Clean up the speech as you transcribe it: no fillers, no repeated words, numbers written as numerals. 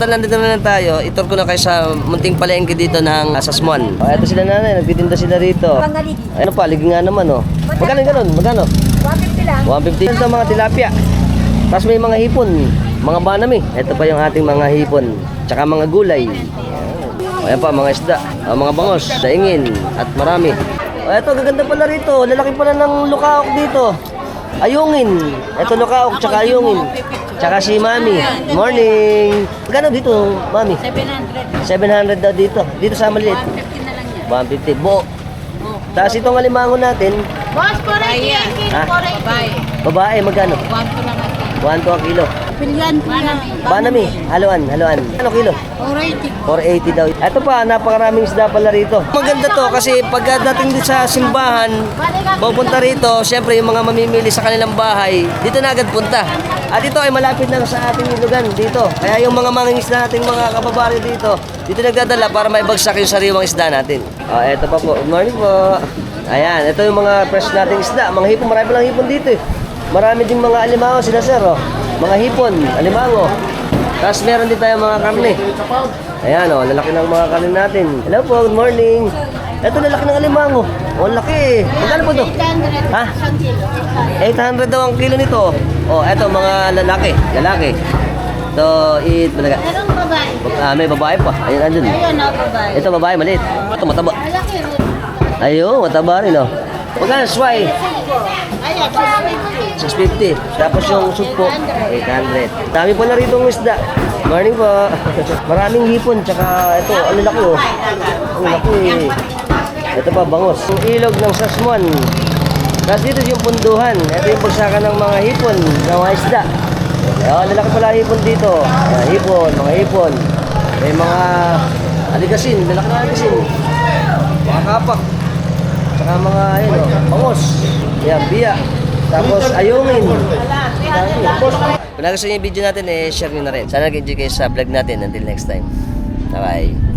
Nandito na lang tayo. Itur ko na kayo sa munting palengke dito ng Sasmuan. Ito sila nanay, nagtitinda sila rito. Ano pa, ligi nga naman oh. Magkano ganun? Magkano? 150 lang. 150. Ito mga tilapia. Tapos may mga hipon, mga banami. Ito pa yung ating mga hipon. Tsaka mga gulay. Ayan pa, mga isda. Mga bangos, daingin, at marami. Ito, gaganda pala rito. Lalaki pala ng lukaok dito. Ayungin. Ito lukaok, tsaka ayungin. Tsaka si Mami. Morning. Magkano dito, Mami? 700. 700 daw dito. Dito sa maliit. 150 na lang yan. 150. Bo. Tapos itong alimango natin. Boss, 480. Ha? 480. Babae, magkano? 1 to lang natin. 1 to ang kilo. Pilyan, pilyan. Banami, haluan. Ano kilo? 480. 480 daw. Ito pa, napakaraming isda pala rito. Maganda to kasi pagdating din sa simbahan, pupunta rito, siyempre yung mga mamimili sa kanilang bahay, dito na agad punta. At ito ay malapit lang sa ating ilugan dito. Kaya yung mga mangingisda nating mga kababaryo dito, dito nagdadala para maibagsak yung sariwang isda natin. Ito pa po. Good morning po. Ayan, ito yung mga fresh nating isda. Mga hipon, marami palang hipon dito eh. Marami din mga alimango sila sir, oh. Mga hipon, alimango. Tapos meron din tayong mga karne. Ayan, oh, lalaki ng mga karne natin. Hello po, good morning. Ito, lalaki ng alimango. Oh, laki. Magkano po ito? 800. Ha? Isang kilo. 800 daw ang kilo nito. Oh, eto mga lalaki. Ito, talaga. Merong babae. May babae pa. Ayun, andun. Ayun, babae. Ito, babae, maliit. Ito, mataba. Malaki rin. Ayun, mataba rin, oh. Magkano, swai? Ayan, 650. Tapos yung sugpo, 800. Dami po na rito ng isda. Morning po. Maraming hipon, tsaka ito, ang laki, oh. Ang laki. Ito pa, bangos. Yung ilog ng Sasmuan. Tapos dito yung punduhan. Ito yung bagsakan ng mga hipon, ng mga isda. Ayan, lalaki pala hipon dito. Ayan, hipon, mga hipon. May mga aligasin, lalaki na aligasin. Mga kapak. Tsaka mga, ayun, oh, bangos. Ayan, biya. Tapos ayungin. Kung nagustuhan niyo yung video natin, share nyo na rin. Sana nag-enjoy kayo sa vlog natin. Until next time. Bye-bye.